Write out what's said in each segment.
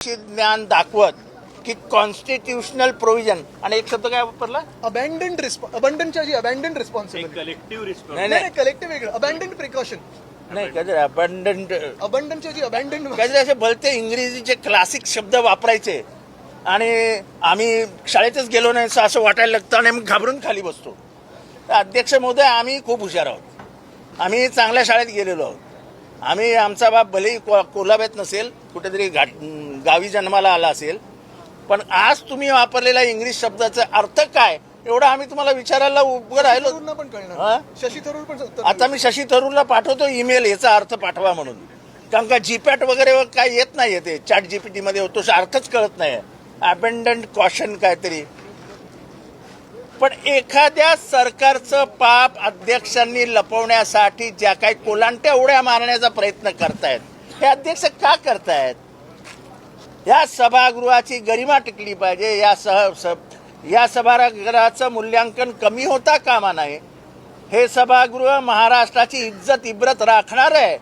ज्ञान दाखवत की कॉन्स्टिट्यूशनल प्रोव्हिजन आणि एक शब्द काय वापरला अबँडन्ड रिस्पॉन्सिबिलिटी कलेक्टिव्ह रिस्पॉन्स नाही कलेक्टिव्ह वेगळं अबँडन्ड प्रिकॉशन नाही काहीतरी अबंडंट अबंडनची जी अबँडन्ड काहीतरी असे भलते इंग्रजीचे क्लासिक शब्द वापरायचे आणि आम्ही शाळेतच गेलो नाही असं वाटायला लागतं आणि मग घाबरून खाली बसतो. तर अध्यक्ष महोदय आम्ही खूप हुशार आहोत. आम्ही चांगल्या शाळेत गेलेलो आहोत. आम्ही आमचा बाप भलेही कोल्हाब्यात नसेल कुठेतरी गावी जन्माला आला असेल पण आज तुम्ही वापरलेला इंग्लिश शब्दाचा अर्थ काय एवढं आम्ही तुम्हाला विचारायला उभं राहिलो. पण कळणार शशी थरूर पण उत्तर आता मी शशी थरूरला पाठवतो ईमेल याचा अर्थ पाठवा म्हणून कारण का जीपॅट वगैरे काय येत नाही ते चॅट जीपीटी मध्ये होतो अर्थच कळत नाही. अबंडंट कॉशन काहीतरी पण एखाद्या सरकारचं पाप अध्यक्षांनी लपवण्यासाठी ज्या काही कोलांट्या उड्या मारण्याचा प्रयत्न करतायत हे अध्यक्ष का करतायत. या सभागृहाची गरिमा टिकली पाहिजे. या सभागृहाचं मूल्यांकन कमी होता कामा नये. हे सभागृह महाराष्ट्राची इज्जत इब्रत राखणार आहे.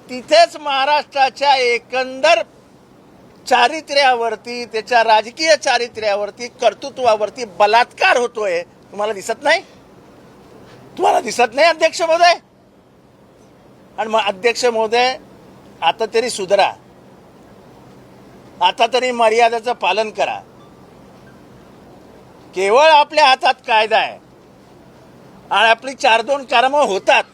तिथेच महाराष्ट्राच्या एकंदर चारित्र्यावरती त्याच्या राजकीय चारित्र्यावरती कर्तृत्वावरती बलात्कार होतोय. तुम्हाला दिसत नाही. तुम्हाला दिसत नाही अध्यक्ष महोदय. आणि मग अध्यक्ष महोदय आता तरी सुधरा. आता तरी मर्यादेचं पालन करा. केवळ आपल्या हातात कायदा आहे आणि आपली 4-2 कामं होतात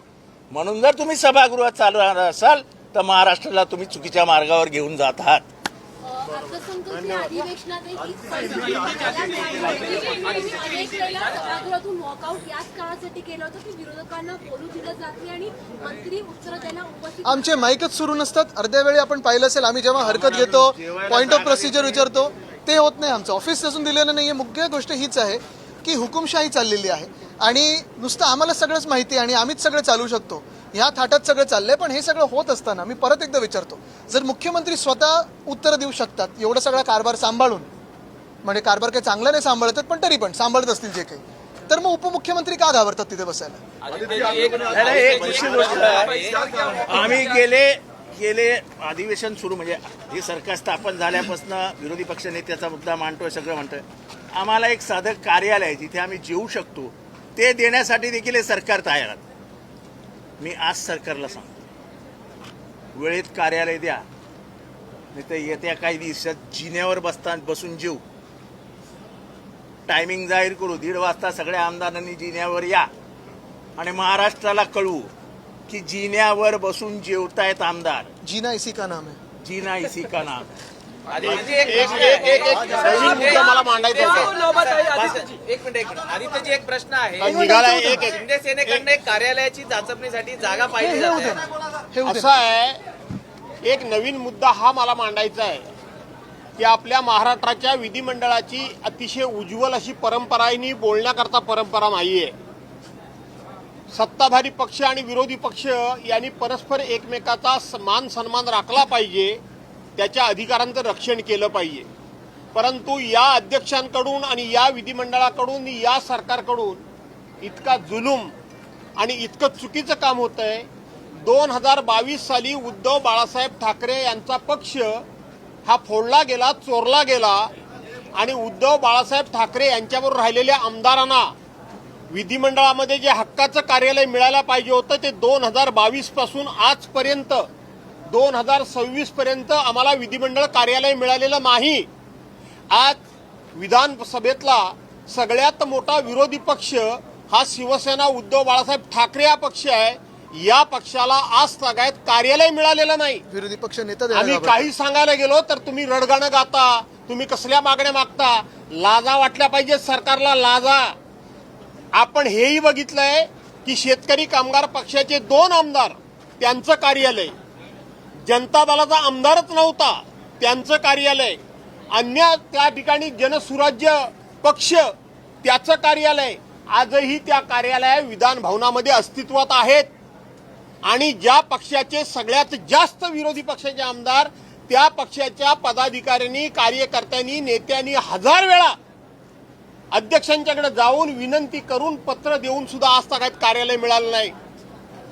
म्हणून जर तुम्ही सभागृहात चालवणार असाल तर महाराष्ट्राला तुम्ही चुकीच्या मार्गावर घेऊन जात आहात. आमचे माईकच सुरू नसतात. अर्ध्या वेळी आपण पाहिलं असेल आम्ही जेव्हा हरकत घेतो पॉइंट ऑफ प्रोसिजर विचारतो ते होत नाही. आमचं ऑफिस असून दिलेलं नाहीये. मुख्य गोष्ट हीच आहे की हुकुमशाही चाललेली आहे आणि नुसतं आम्हाला सगळंच माहिती आणि आम्हीच सगळं चालू शकतो ह्या थाटात सगळं चाललंय. पण हे सगळं होत असताना मी परत एकदा विचारतो जर मुख्यमंत्री स्वतः उत्तर देऊ शकतात एवढा सगळा कारभार सांभाळून म्हणजे कारभार काही चांगला नाही सांभाळतात पण तरी पण सांभाळत असतील जे काही तर मग उपमुख्यमंत्री का घाबरतात तिथे बसायला. एक दुसरी गोष्ट आम्ही गेले अधिवेशन सुरू म्हणजे हे सरकार स्थापन झाल्यापासून विरोधी पक्ष नेत्याचा मुद्दा मांडतोय सगळं म्हणतोय. आम्हाला एक साधं कार्यालय जिथे आम्ही जेवू शकतो ते देण्यासाठी देखील हे सरकार तयार आहे. मी आज सरकारला सांगतो वेळेत कार्यालय द्या नाही तर येत्या काही दिवसात जिन्यावर बसून जेऊ. टायमिंग जाहीर करू 1:30 वाजता सगळ्या आमदारांनी जिन्यावर या आणि महाराष्ट्राला कळवू की जिन्यावर बसून जेवतायत आमदार. जीना इसी का नाम है. जीना इसी का नाम. मला मांडायचं एक मिनिट आदित्यजी एक प्रश्न आहे. शिंदे सेनेकडनं एक कार्यालयाची चाचपणीसाठी जागा पाहिली जाते. असं आहे एक नवीन मुद्दा हा मला मांडायचा आहे की आपल्या महाराष्ट्राच्या विधिमंडळाची अतिशय उज्ज्वल अशी परंपरा आहे. बोलण्याकरता परंपरा नाहीये. सत्ताधारी पक्ष आणि विरोधी पक्ष यांनी परस्पर एकमेकाचा मान सन्मान राखला पाहिजे. त्याच्या अधिकारांचं रक्षण केलं पाहिजे. परंतु या अध्यक्षांकडून आणि या विधिमंडळाकडून या सरकारकडून इतका जुलूम आणि इतकं चुकीचं काम होतंय. 2022 साली उद्धव बाळासाहेब ठाकरे यांचा पक्ष हा फोडला गेला चोरला गेला आणि उद्धव बाळासाहेब ठाकरे यांच्याबरोबर राहिलेल्या आमदारांना विधिमंडळामध्ये जे हक्काचं कार्यालय मिळायला पाहिजे होतं ते 2022 पासून आजपर्यंत 2026 पर्यंत आम्हाला विधिमंडळ कार्यालय मिळालेलं नाही. आज विधानसभेतला सगळ्यात मोठा विरोधी पक्ष हा शिवसेना उद्धव बाळासाहेब ठाकरे हा पक्ष आहे. या पक्षाला आज तागायत कार्यालय मिळालेलं नाही. विरोधी पक्ष नेता आम्ही काही सांगायला गेलो तर तुम्ही रडगाणं गाता. तुम्ही कसल्या मागण्या मागता. लाजा वाटल्या पाहिजे सरकारला लाजा. आपण हेही बघितलंय की शेतकरी कामगार पक्षाचे 2 आमदार त्यांचं कार्यालय जनता दलाचा आमदारच नव्हता त्यांचं कार्यालय अन्य त्या ठिकाणी जनसुराज्य पक्ष त्याचं कार्यालय आजही त्या कार्यालय विधान भवनामध्ये अस्तित्वात आहेत. आणि ज्या पक्षाचे सगळ्यात जास्त विरोधी पक्षाचे आमदार त्या पक्षाच्या पदाधिकाऱ्यांनी कार्यकर्त्यांनी नेत्यांनी 1000 वेळा अध्यक्षांच्याकडे जाऊन विनंती करून पत्र देऊन सुद्धा आज तक कार्यालय मिळालं नाही.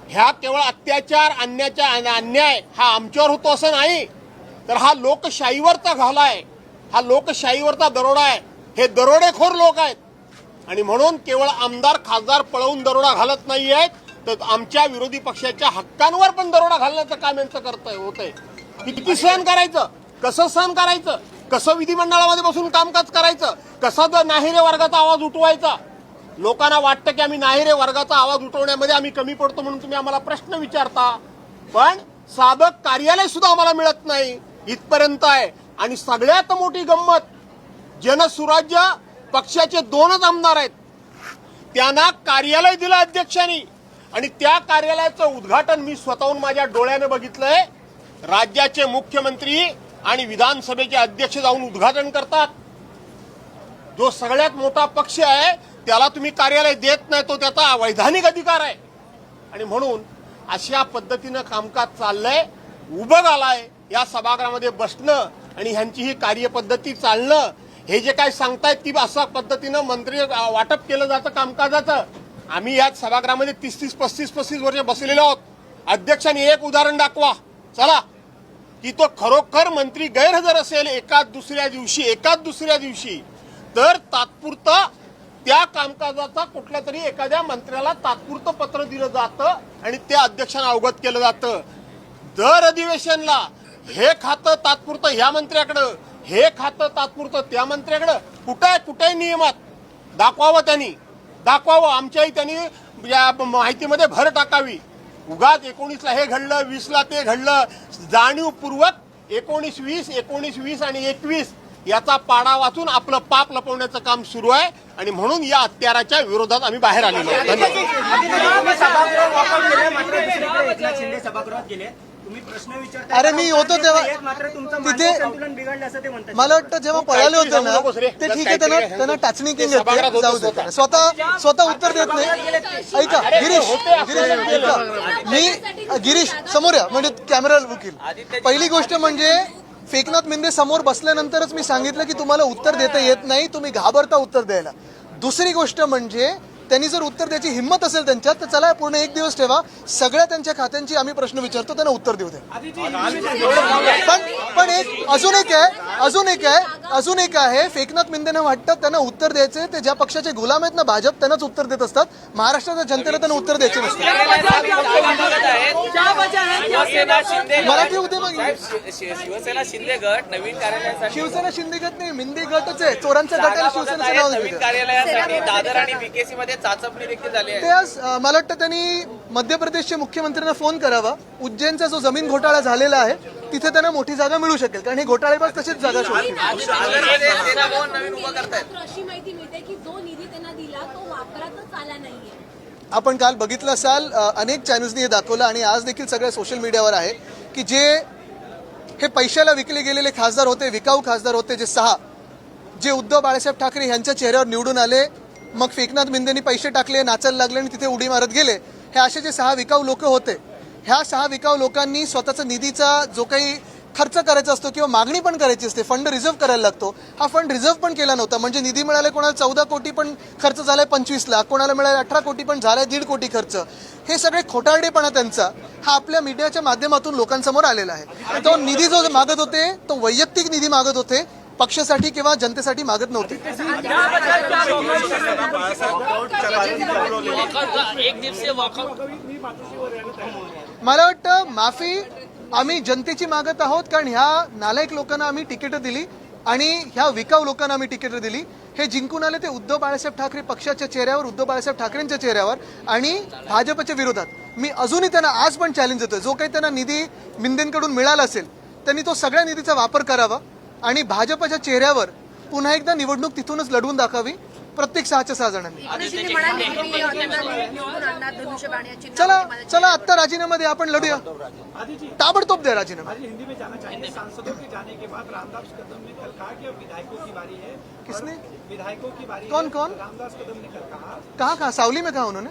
ह्या केवळ अत्याचार अन्याय हा आमच्यावर होतो असं नाही तर हा लोकशाहीवरचा घाला आहे, हा लोकशाहीवरचा दरोडा आहे. हे दरोडेखोर लोक आहेत आणि म्हणून केवळ आमदार खासदार पळवून दरोडा घालत नाही आहेत, तर आमच्या विरोधी पक्षाच्या हक्कांवर पण दरोडा घालण्याचं काम यांचं होतंय. किती सहन करायचं, कसं सहन करायचं, कसं विधिमंडळामध्ये बसून कामकाज करायचं, कसा नाहिरे वर्गाचा आवाज उठवायचा. लोकांना वाटतं की आम्ही नाहिरे वर्गाचा आवाज उठवण्यामध्ये आम्ही कमी पडतो म्हणून तुम्ही आम्हाला प्रश्न विचारता, पण साधं कार्यालय सुद्धा आम्हाला मिळत नाही, इथपर्यंत आहे. आणि सगळ्यात मोठी गंमत, जनसुराज्य पक्षाचे 2च आमदार आहेत, त्यांना कार्यालय दिलं अध्यक्षांनी आणि त्या कार्यालयाचं उद्घाटन मी स्वतःहून माझ्या डोळ्याने बघितलंय. राज्याचे मुख्यमंत्री आणि विधानसभेचे अध्यक्ष जाऊन उद्घाटन करतात. जो सगळ्यात मोठा पक्ष आहे त्याला तुम्ही कार्यालय देत नाही, तो त्याचा वैधानिक अधिकार आहे. आणि म्हणून अशा पद्धतीनं कामकाज चाललंय. उभं आलाय या सभागृहामध्ये बसणं आणि ह्यांची ही कार्यपद्धती चालणं, हे जे काय सांगतायत की अशा पद्धतीनं मंत्री वाटप केलं जातं कामकाजाचं. आम्ही या सभागृहामध्ये 30-30, 35-35 वर्ष बसलेलो आहोत. अध्यक्षांनी एक उदाहरण दाखवा चला की तो खरोखर मंत्री गैरहजर असेल एकाच दुसऱ्या दिवशी, तर तात्पुरतं त्या कामकाजाचा कुठल्या तरी एखाद्या मंत्र्याला तात्पुरतं पत्र दिलं जातं आणि ते अध्यक्षांना अवगत केलं जातं. दर अधिवेशनला हे खातं तात्पुरतं ह्या मंत्र्याकडं, हे खातं तात्पुरतं त्या मंत्र्याकडं. कुठे नियमात दाखवावं, त्यांनी दाखवावं. आमच्याही त्यांनी या माहितीमध्ये भर टाकावी. उगाच 19ला हे घडलं, 20ला ते घडलं, जाणीवपूर्वक 19-20 आणि 21 याचा पाडा वाचून आपलं पाप लपवण्याचं काम सुरू आहे. आणि म्हणून या हत्याराच्या विरोधात आम्ही बाहेर आलेलो आहोत. अरे मी होतो तेव्हा तिथे मला वाटतं जेव्हा पळाले होते ना ते ठीक आहे, त्यांना टाचणी केली होती, जाऊ दे. स्वतः उत्तर देत नाही. ऐका गिरीश समोर या, म्हणजे कॅमेरा वकील. पहिली गोष्ट म्हणजे फेकनाथ मिंदे समोर बसल्यानंतरच मी सांगितलं की तुम्हाला उत्तर देता येत नाही, तुम्ही घाबरता उत्तर द्यायला. दुसरी गोष्ट म्हणजे त्यांनी जर उत्तर द्यायची हिंमत असेल त्यांच्यात तर चला पूर्ण एक दिवस ठेवा, सगळ्या त्यांच्या खात्यांची आम्ही प्रश्न विचारतो, त्यांना उत्तर देऊ द्या. पण अजून एक आहे फेकनाथ मिंदेना वाटतं त्यांना उत्तर द्यायचे, ते ज्या पक्षाचे गुलाम आहेत ना भाजप, त्यांनाच उत्तर देत असतात. महाराष्ट्राच्या जनतेला त्यांना उत्तर द्यायचे नसते. मराठी होते मग शिवसेना शिंदे गट नवीन कार्यालयासाठी, शिवसेना शिंदे गट नाही, मिंदे गटच आहे. चोरांच्या गटाला शिवसेनेचं नाव नवीन दिलं. कार्यालयासाठी दादर आणि बीकेसी मध्ये चाचपणी देखील झाली आहे. ते आज मला वाटतं त्यांनी मध्य प्रदेशचे मुख्यमंत्र्यांना फोन करावा. उज्जैनचा जो जमीन घोटाळा झालेला आहे तिथे त्यांना मोठी जागा मिळू शकेल, कारण हे घोटाळेबाज तशीच जागा शोधतील. नवीन उभं करतायत. अशी माहिती मिळते की जो निधी त्यांना दिला तो वापरातच आला नाहीये. आपण काल बघितलं असाल, अनेक चॅनल्सनी हे दाखवलं आणि आज देखील सगळ्या सोशल मीडियावर आहे की जे हे पैशाला विकले गेलेले खासदार होते, विकाऊ खासदार होते, जे 6 जे उद्धव बाळासाहेब ठाकरे यांच्या चेहऱ्यावर निवडून आले, मग फेकनाथ मिंदेंनी पैसे टाकले, नाचायला लागले आणि तिथे उडी मारत गेले. हे असे जे 6 विकाऊ लोक होते, ह्या 6 विकाऊ लोकांनी स्वतःचा निधीचा जो काही खर्च करायचा असतो किंवा मागणी पण करायची असते, फंड रिझर्व्ह करायला लागतो, हा फंड रिझर्व्ह पण केला नव्हता. म्हणजे निधी मिळाले, कोणाला 14 कोटी पण खर्च झालाय 25 लाख, कोणाला मिळाले 18 कोटी पण झालाय 1.5 कोटी खर्च. हे सगळे खोटारडेपणा त्यांचा हा आपल्या मीडियाच्या माध्यमातून लोकांसमोर आलेला आहे. तो निधी जो मागत होते तो वैयक्तिक निधी मागत होते, पक्षासाठी किंवा जनतेसाठी मागत नव्हते. मला वाटतं माफी आम्ही जनतेची मागत आहोत, कारण ह्या नालायक लोकांना आम्ही तिकीटं दिली आणि ह्या विकाऊ लोकांना आम्ही तिकीटं दिली. हे जिंकून आले ते उद्धव बाळासाहेब ठाकरे पक्षाच्या चेहऱ्यावर, उद्धव बाळासाहेब ठाकरेंच्या चेहऱ्यावर आणि भाजपच्या विरोधात. मी अजूनही त्यांना आज पण चॅलेंज देतोय, जो काही त्यांना निधी मिंदेंकडून मिळाला असेल त्यांनी तो सगळ्या निधीचा वापर करावा आणि भाजपच्या चेहऱ्यावर पुन्हा एकदा निवडणूक तिथूनच लढवून दाखवावी प्रत्येक 6च्या 6 जणांनी. चला आत्ता राजीनामा द्या, आपण लढूया, ताबडतोब द्या राजीनामा. किसने? कौन कहाँ सावली में कहा उन्होंने?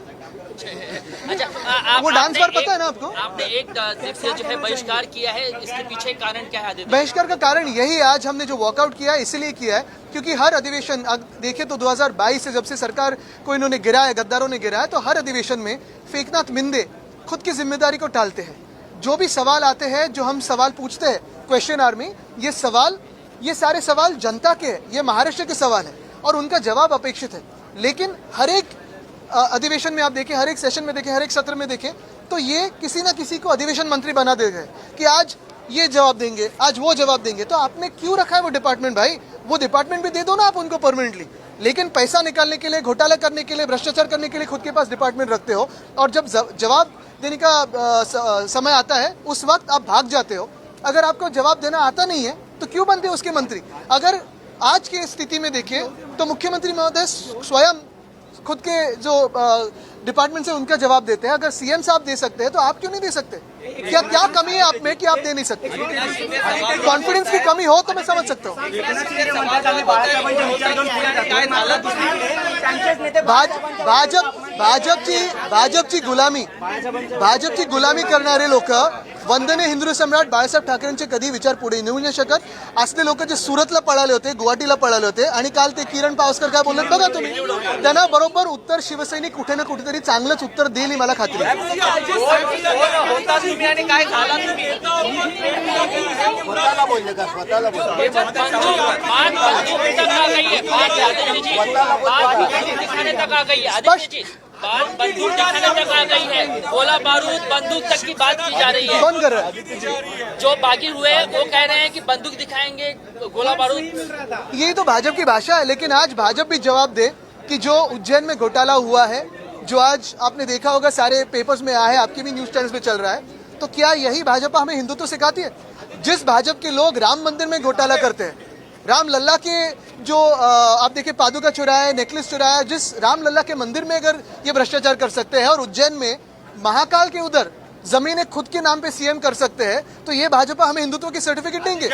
वो डांस बार पता है ना आपको? आपने एक से जो है बहिष्कार किया है, इसके पीछे कारण क्या है? बहिष्कार का कारण यही है, आज हमने जो वॉकआउट किया है इसलिए किया है क्योंकि हर अधिवेशन देखे तो 2022 से जब से सरकार को इन्होंने गिराया, गद्दारों ने गिराया, तो हर अधिवेशन में फेकनाथ मिंदे खुद की जिम्मेदारी को टालते हैं. जो भी सवाल आते हैं, जो हम सवाल पूछते हैं क्वेश्चन आर्मी, ये सारे सवाल जनता के हैं, ये महाराष्ट्र के सवाल है और उनका जवाब अपेक्षित है। लेकिन हर एक अधिवेशन में आप देखें, हर एक सेशन में देखें, हर एक सत्र में देखें, तो ये किसी ना किसी को अधिवेशन मंत्री बना दे गए कि आज ये जवाब देंगे, आज वो जवाब देंगे। तो आपने क्यों रखा है वो डिपार्टमेंट भाई? वो डिपार्टमेंट भी दे दो ना आप उनको परमानेंटली। लेकिन पैसा निकालने के लिए, घोटाला करने के लिए, भ्रष्टाचार करने के लिए खुद के पास डिपार्टमेंट रखते हो और जब जवाब देने का समय आता है उस वक्त आप भाग जाते हो। अगर आपको जवाब देना आता नहीं है तो क्यों बनते हो उसके मंत्री? अगर आज की स्थिति में देखें तो मुख्यमंत्री महोदय स्वयं खुद के जो डिपार्टमेंट से उनका जवाब देते हैं। अगर सीएम साहब दे सकते हैं तो आप क्यों नहीं दे सकते? क्या कमी है आप में कि आप दे नहीं सकते? कॉन्फिडेंस की कमी हो तो मैं समझ सकता हूँ। भाजपची गुलामी करणारे लोक वंदनीय हिंदू सम्राट बाळासाहेब ठाकरेंचे कधी विचार पुढे नेऊ नाही शकत. असले लोक जे सुरतला पळाले होते, गुवाहाटीला पळाले होते आणि काल ते किरण पावसकर काय बोलले बघा तुम्ही, त्यांना बरोबर उत्तर शिवसैनिक कुठे ना कुठेतरी चांगलंच उत्तर देईल ही मला खात्री आहे. काय झाला तुम्ही? स्वतःला बोलले का? स्वतःला बोलले. बात बंदूक तक आ गई है, बात आदित्य जी, बात बंदूक दिखाने तक आ गई है आदित्य जी, बात बंदूक दिखाने तक आ गई है, गोला बारूद बंदूक तक की बात की जा रही है। कौन कर रहा है? जो बागी हुए वो कह रहे हैं कि बंदूक दिखाएंगे, गोला बारूद। यही तो भाजपा की भाषा है। लेकिन आज भाजपा भी जवाब दे कि जो उज्जैन में घोटाला हुआ है, जो आज आपने देखा होगा सारे पेपर्स में आया है, आपके भी न्यूज चैनल्स पे चल रहा है, तो क्या यही भाजपा हमें हिंदुत्व सिखाती है? जिस भाजपा के लोग राम मंदिर में घोटाला करते हैं, राम लल्ला के जो आप देखिए पादुका चुराया, नेकलेस चुराया, जिस राम लल्ला के मंदिर में अगर ये भ्रष्टाचार कर सकते हैं और उज्जैन में महाकाल के उधर जमीनें खुद के नाम पे सीएम कर सकते हैं, तो ये भाजपा हमें हिंदुत्व की सर्टिफिकेट देंगे?